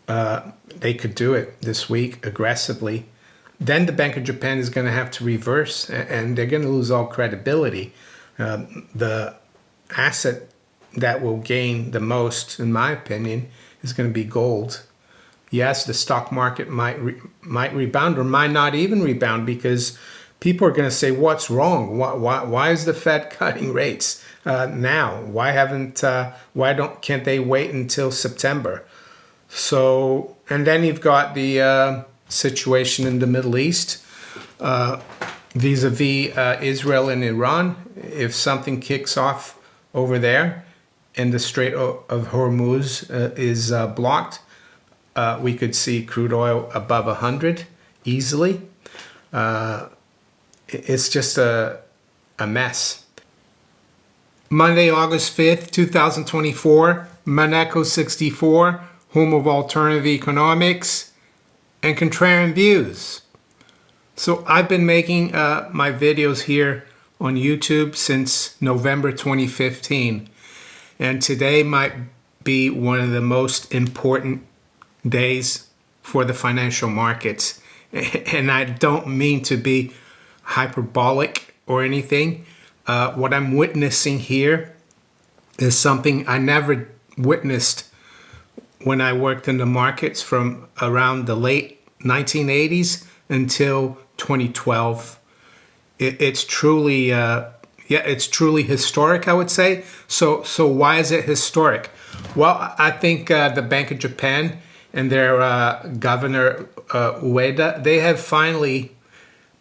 they could do it this week aggressively. Then the Bank of Japan is going to have to reverse, and they're going to lose all credibility. The asset that will gain the most, in my opinion, is going to be gold. Yes, the stock market might rebound or might not even rebound, because people are going to say, "What's wrong? Why is the Fed cutting rates now? Can't they wait until September?" So, and then you've got the situation in the Middle East vis-a-vis Israel and Iran. If something kicks off over there and the Strait of Hormuz is blocked, we could see crude oil above 100 easily. It's just a mess. Monday, August 5th, 2024, Maneko 64, home of alternative economics and contrarian views. So I've been making my videos here on YouTube since November 2015. And today might be one of the most important days for the financial markets. And I don't mean to be hyperbolic or anything. What I'm witnessing here is something I never witnessed when I worked in the markets from around the late 1980s until 2012. It's truly, it's truly historic, I would say. So why is it historic? Well, I think the Bank of Japan and their governor Ueda, they have finally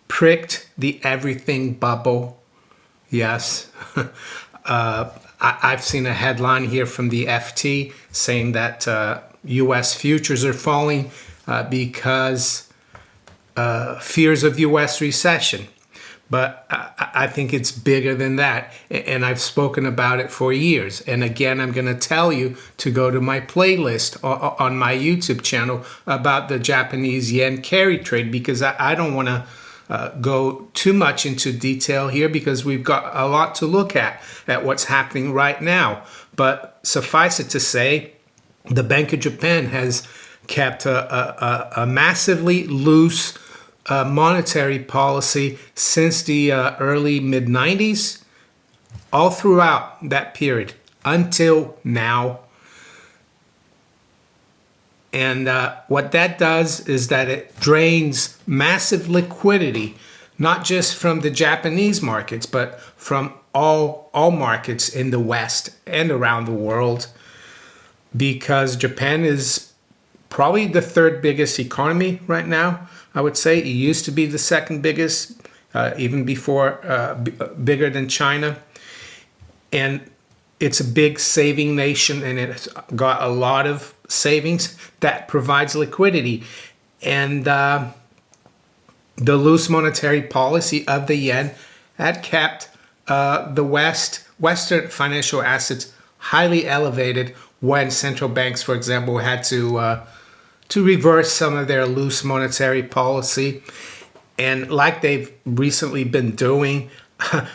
pricked the everything bubble. Yes. I've seen a headline here from the FT saying that U.S. futures are falling because fears of U.S. recession. But I think it's bigger than that. And I've spoken about it for years. And again, I'm going to tell you to go to my playlist on my YouTube channel about the Japanese yen carry trade, because I don't want to go too much into detail here, because we've got a lot to look at what's happening right now. But suffice it to say, the Bank of Japan has kept a massively loose monetary policy since the early mid-90s, all throughout that period until now. And what that does is that it drains massive liquidity, not just from the Japanese markets, but from all markets in the West and around the world, because Japan is probably the third biggest economy right now. I would say it used to be the second biggest, even before, bigger than China. And it's a big saving nation, and it's got a lot of savings that provides liquidity. And the loose monetary policy of the yen had kept the Western financial assets highly elevated when central banks, for example, had to reverse some of their loose monetary policy, and like they've recently been doing.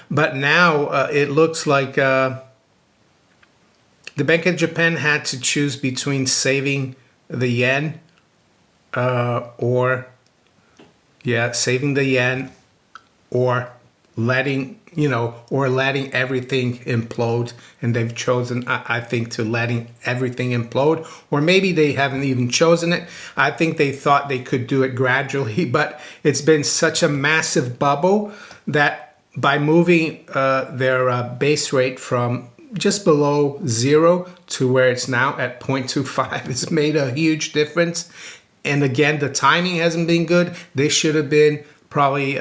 But now it looks like the Bank of Japan had to choose between saving the yen or letting everything implode. And they've chosen, I think, to letting everything implode, or maybe they haven't even chosen it. I think they thought they could do it gradually, but it's been such a massive bubble that by moving their base rate from just below 0 to where it's now at 0.25, it's made a huge difference. And again, the timing hasn't been good. They should have been probably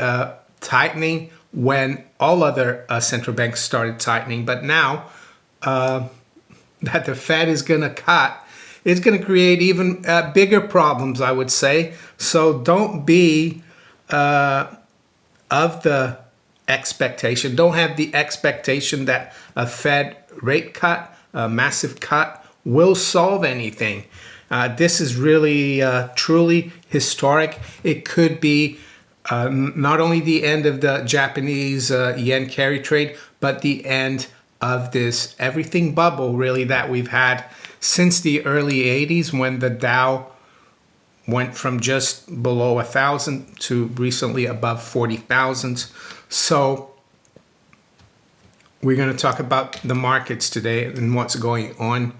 tightening when all other central banks started tightening. But now that the Fed is going to cut, it's going to create even bigger problems, I would say. So don't be of the expectation. Don't have the expectation that a Fed rate cut, a massive cut, will solve anything. This is really, truly historic. It could be not only the end of the Japanese yen carry trade, but the end of this everything bubble, really, that we've had since the early 80s, when the Dow went from just below 1,000 to recently above 40,000. So we're going to talk about the markets today and what's going on.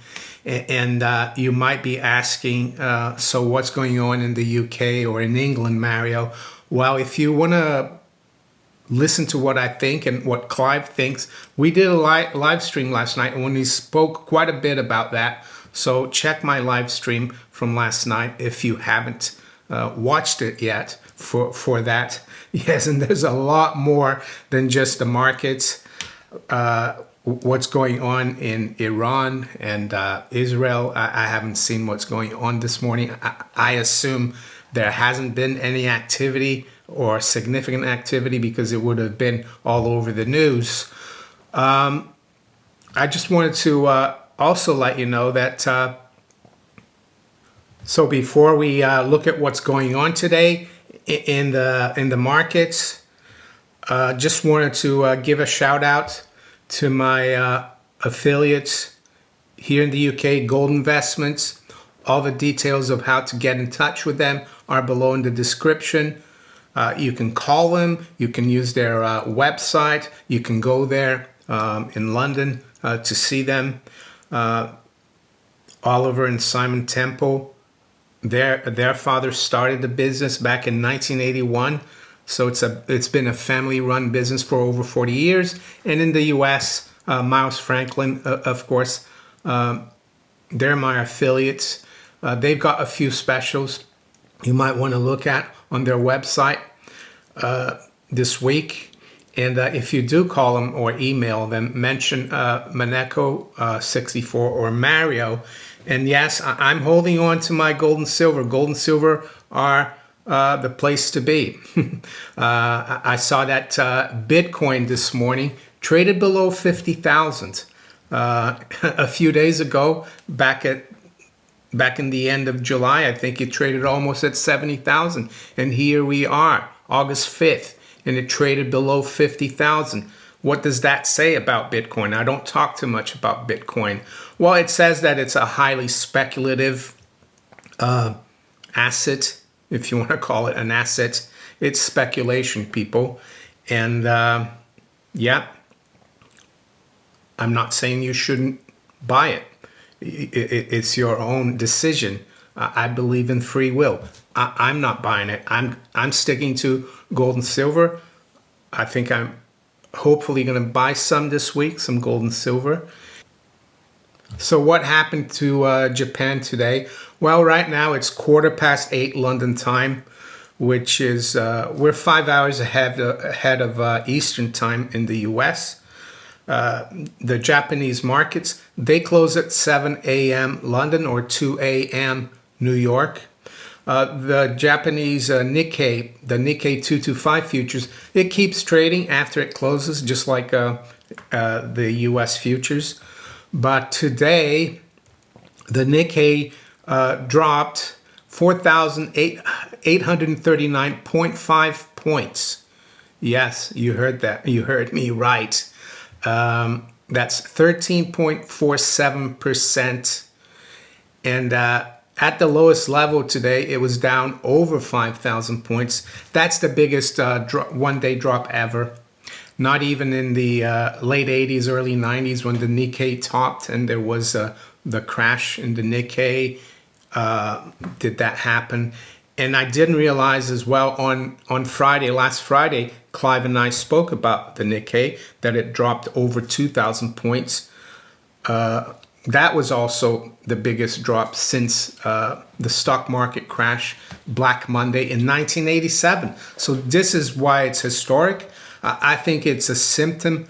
And you might be asking, so what's going on in the UK or in England, Mario? Well, if you want to listen to what I think and what Clive thinks, we did a live stream last night when he spoke quite a bit about that. So check my live stream from last night if you haven't watched it yet for that. Yes, and there's a lot more than just the markets. What's going on in Iran and Israel. I haven't seen what's going on this morning. I assume there hasn't been any activity or significant activity because it would have been all over the news. I just wanted to also let you know that so before we look at what's going on today in the markets, just wanted to give a shout out to my affiliates here in the UK, Gold Investments. All the details of how to get in touch with them are below in the description. You can call them, you can use their website, you can go there in London to see them. Oliver and Simon Temple, their father started the business back in 1981. So it's been a family-run business for over 40 years. And in the U.S., Miles Franklin, of course, they're my affiliates. They've got a few specials you might want to look at on their website this week. And if you do call them or email them, mention Maneko64 or Mario. And yes, I'm holding on to my gold and silver. Gold and silver are the place to be. I saw that Bitcoin this morning traded below 50,000. A few days ago, back in the end of July, I think it traded almost at 70,000. And here we are, August 5th, and it traded below 50,000. What does that say about Bitcoin? I don't talk too much about Bitcoin. Well, it says that it's a highly speculative asset, if you want to call it an asset. It's speculation, people. And yeah, I'm not saying you shouldn't buy it. It's your own decision. I believe in free will. I'm not buying it. I'm sticking to gold and silver. I think I'm hopefully going to buy some this week, some gold and silver. So what happened to Japan today? Well, right now it's 8:15 London time, which is we're 5 hours ahead of Eastern time in the US. The Japanese markets, they close at 7 a.m. London or 2 a.m. New York. The Japanese Nikkei, the Nikkei 225 futures, it keeps trading after it closes, just like the US futures. But today, the Nikkei dropped 4,839.5 points. Yes, you heard that. You heard me right. That's 13.47%. And at the lowest level today, it was down over 5,000 points. That's the biggest one-day drop ever. Not even in the late 80s, early 90s when the Nikkei topped and there was the crash in the Nikkei did that happen. And I didn't realize as well on Friday, last Friday, Clive and I spoke about the Nikkei, that it dropped over 2,000 points. That was also the biggest drop since the stock market crash Black Monday in 1987. So this is why it's historic. I think it's a symptom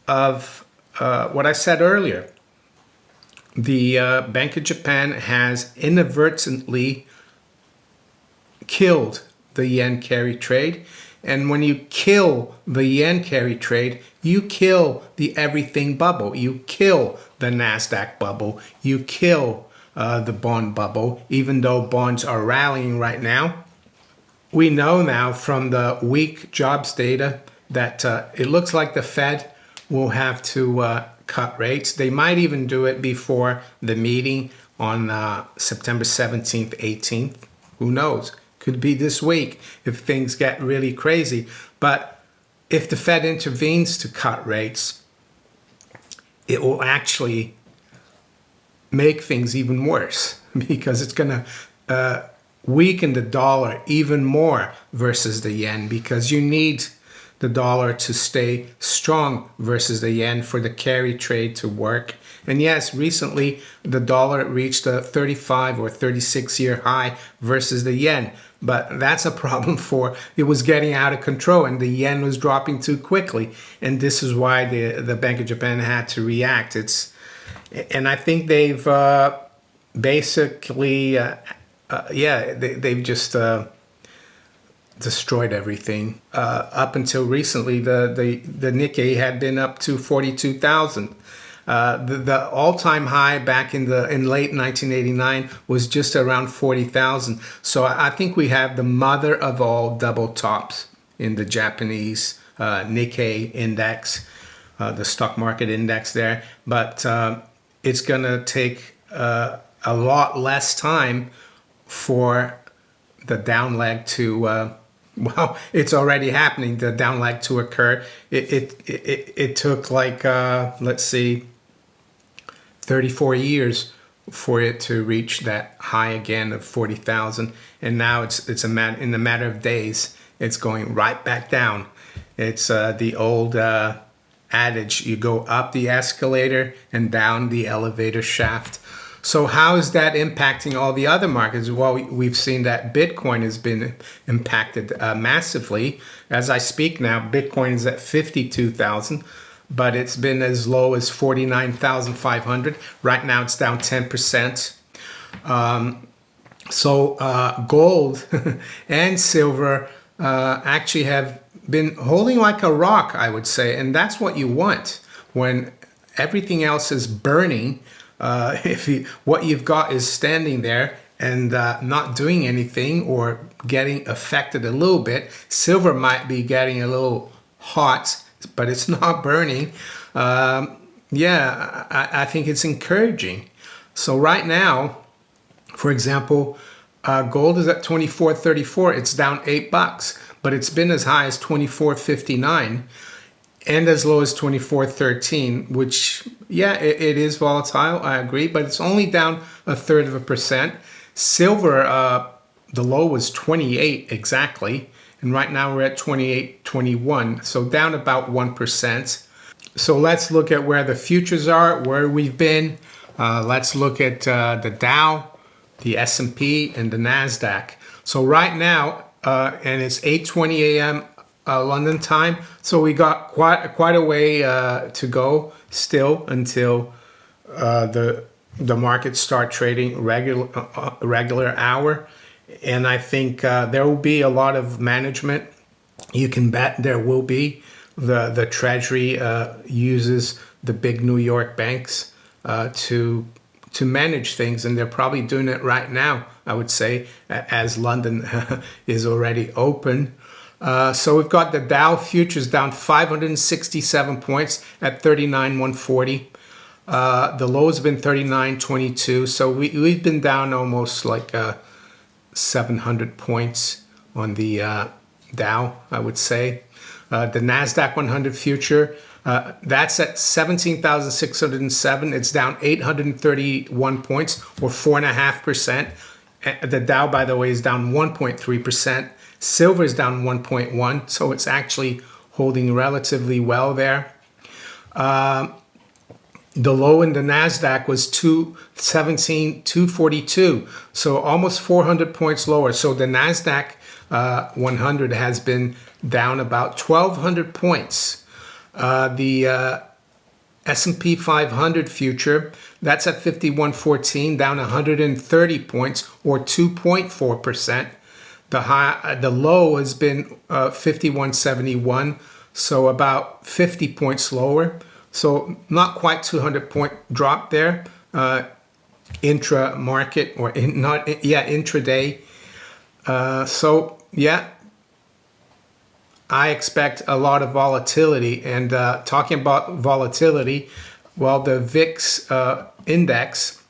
of what I said earlier. The Bank of Japan has inadvertently killed the yen carry trade. And when you kill the yen carry trade, you kill the everything bubble. You kill the NASDAQ bubble. You kill the bond bubble, even though bonds are rallying right now. We know now from the weak jobs data that it looks like the Fed will have to cut rates. They might even do it before the meeting on September 17th, 18th. Who knows? Could be this week if things get really crazy. But if the Fed intervenes to cut rates, it will actually make things even worse because it's going to weaken the dollar even more versus the yen, because you need the dollar to stay strong versus the yen for the carry trade to work. And yes, recently the dollar reached a 35 or 36-year high versus the yen, but that's a problem for it was getting out of control and the yen was dropping too quickly, and this is why the Bank of Japan had to react. And I think they've basically they've just destroyed everything. Up until recently, the Nikkei had been up to 42,000. The all-time high back in late 1989 was just around 40,000. So I think we have the mother of all double tops in the Japanese Nikkei index, the stock market index there. But it's going to take a lot less time for the down leg to well, it's already happening, the down leg to occur. It took like let's see, 34 years for it to reach that high again of 40,000, and now it's in a matter of days it's going right back down. It's the old adage, you go up the escalator and down the elevator shaft. So how is that impacting all the other markets? Well, we've seen that Bitcoin has been impacted massively. As I speak now, Bitcoin is at 52,000, but it's been as low as 49,500. Right now it's down 10%. Gold and silver actually have been holding like a rock, I would say. And that's what you want when everything else is burning. What you've got is standing there and not doing anything or getting affected a little bit. Silver might be getting a little hot, but it's not burning. I think it's encouraging. So right now, for example, gold is at 24.34. It's down $8, but it's been as high as 24.59. And as low as 24.13, which, it is volatile, I agree, but it's only down 1/3%. Silver, the low was 28 exactly, and right now we're at 28.21, so down about 1%. So let's look at where the futures are, where we've been. Let's look at the Dow, the S&P, and the Nasdaq. So right now, and it's 8:20 a.m. London time, so we got quite a way to go still until the markets start trading regular hour. And I think there will be a lot of management. You can bet there will be. The Treasury uses the big New York banks to manage things, and they're probably doing it right now, I would say, as London is already open. So we've got the Dow futures down 567 points at 39,140. The lows have been 39.22. So we've been down almost like 700 points on the Dow, I would say. The NASDAQ 100 future, that's at 17,607. It's down 831 points, or 4.5%. The Dow, by the way, is down 1.3%. Silver is down 1.1, so it's actually holding relatively well there. The low in the NASDAQ was 242, so almost 400 points lower. So the NASDAQ 100 has been down about 1,200 points. The S&P 500 future, that's at 51.14, down 130 points, or 2.4%. The low has been 51.71, so about 50 points lower. So not quite 200 point drop there. Intra-market or intraday. I expect a lot of volatility. And talking about volatility, well, the VIX index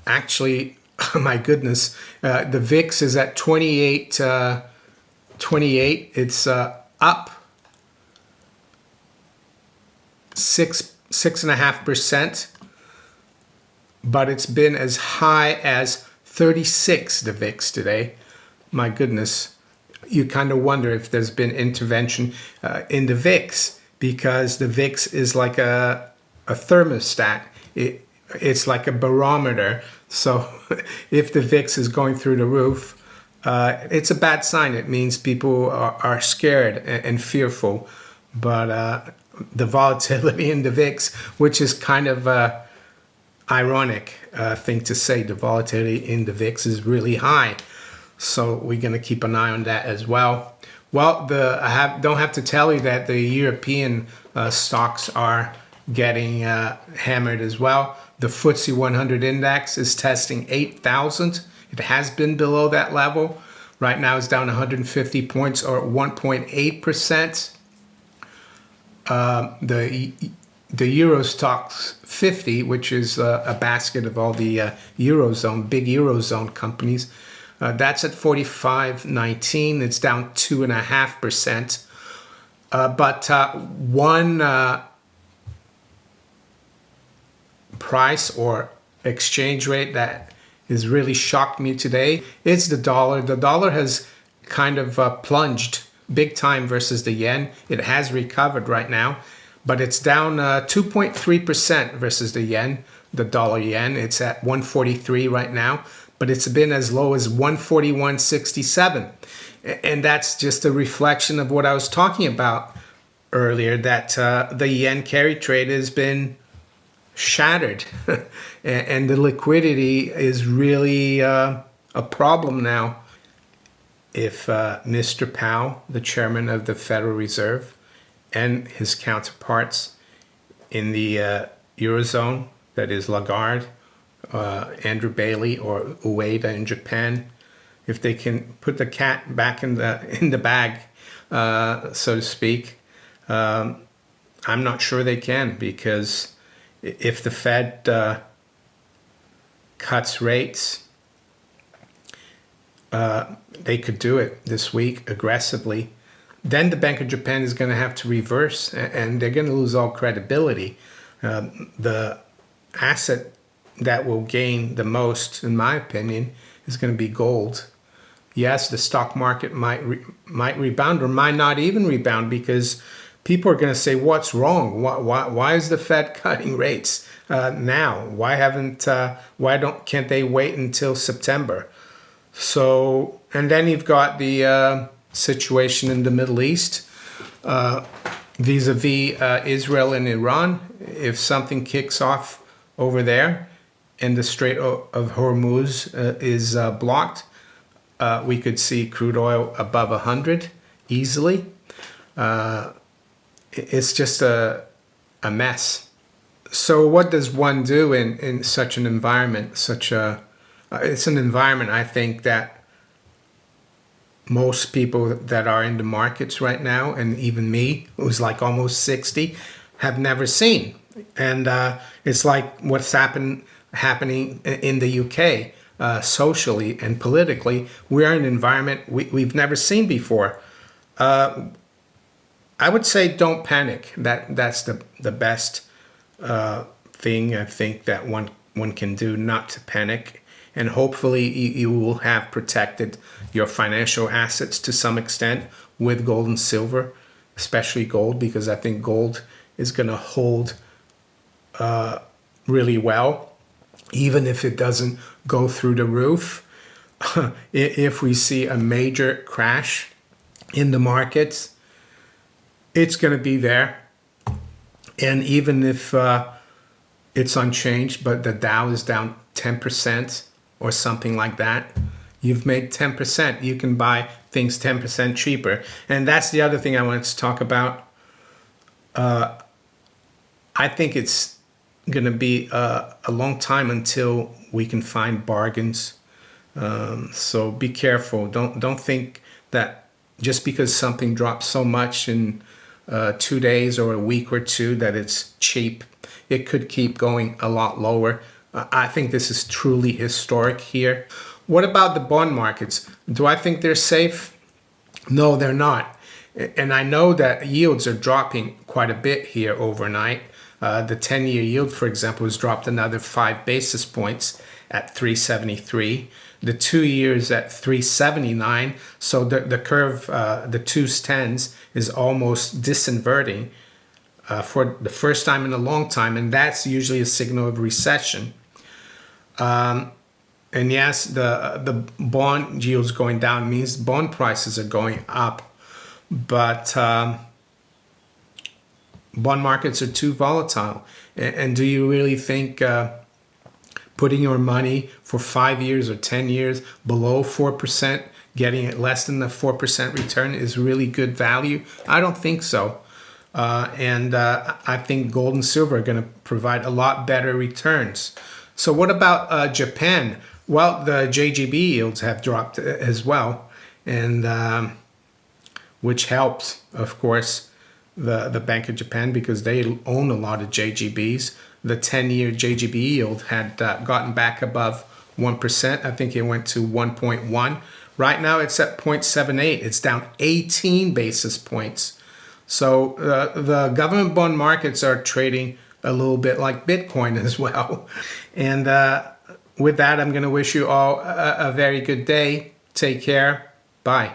actually my goodness, the VIX is at 28. 28. It's up 6.5%, but it's been as high as 36. The VIX today. My goodness, you kind of wonder if there's been intervention in the VIX, because the VIX is like a thermostat. It's like a barometer. So if the VIX is going through the roof, it's a bad sign. It means people are scared and fearful. But the volatility in the VIX, which is kind of ironic thing to say, the volatility in the VIX is really high. So we're going to keep an eye on that as well. Well, don't have to tell you that the European stocks are getting hammered as well. The FTSE 100 index is testing 8,000. It has been below that level. Right now it's down 150 points, or 1.8%. The Euro Stocks 50, which is a basket of all the Eurozone, big Eurozone companies, that's at 45.19. It's down 2.5%. But one price or exchange rate that has really shocked me today is the dollar. The dollar has kind of plunged big time versus the yen. It has recovered right now, but it's down 2.3% versus the yen, the dollar yen. It's at 143 right now, but it's been as low as 141.67. And that's just a reflection of what I was talking about earlier, that the yen carry trade has been shattered and the liquidity is really a problem now. If Mr. Powell, the chairman of the Federal Reserve, and his counterparts in the Eurozone, that is Lagarde, Andrew Bailey, or Ueda in Japan, if they can put the cat back in the bag, so to speak, I'm not sure they can, because if the Fed cuts rates, they could do it this week aggressively. Then the Bank of Japan is going to have to reverse, and they're going to lose all credibility. The asset that will gain the most, in my opinion, is going to be gold. Yes, the stock market might rebound, or might not even rebound, because people are going to say, "What's wrong? Why is the Fed cutting rates now? Can't they wait until September?" So, and then you've got the situation in the Middle East, vis-a-vis Israel and Iran. If something kicks off over there and the Strait of Hormuz is blocked, we could see crude oil above 100 easily. It's just a mess. So what does one do in such an environment? It's an environment, I think, that most people that are in the markets right now, and even me, who's like almost 60, have never seen. And it's like what's happening in the UK, socially and politically. We're in an environment we've never seen before. I would say don't panic. That's the best thing I think that one can do, not to panic. And hopefully you will have protected your financial assets to some extent with gold and silver, especially gold, because I think gold is going to hold really well, even if it doesn't go through the roof. If we see a major crash in the markets, it's going to be there. And even if it's unchanged, but the Dow is down 10% or something like that, you've made 10%. You can buy things 10% cheaper. And that's the other thing I wanted to talk about. I think it's going to be a long time until we can find bargains. So be careful. Don't think that just because something drops so much in 2 days or a week or two that it's cheap. It could keep going a lot lower. I think this is truly historic here. What about the bond markets? Do I think they're safe? No, they're not. And I know that yields are dropping quite a bit here overnight. The 10-year yield, for example, has dropped another 5 basis points at 373. The 2 years at 379. So the curve, the 2s10s, is almost disinverting for the first time in a long time. And that's usually a signal of recession. And yes, the bond yields going down means bond prices are going up. But bond markets are too volatile. And do you really think putting your money for 5 years or 10 years below 4%, getting it less than the 4% return is really good value? I don't think so. And I think gold and silver are going to provide a lot better returns. So what about Japan? Well, the JGB yields have dropped as well, and which helps, of course, the Bank of Japan because they own a lot of JGBs. The 10-year JGB yield had gotten back above 1%. I think it went to 1.1. Right now it's at 0.78. It's down 18 basis points. So the government bond markets are trading a little bit like Bitcoin as well. And with that, I'm going to wish you all a very good day. Take care. Bye.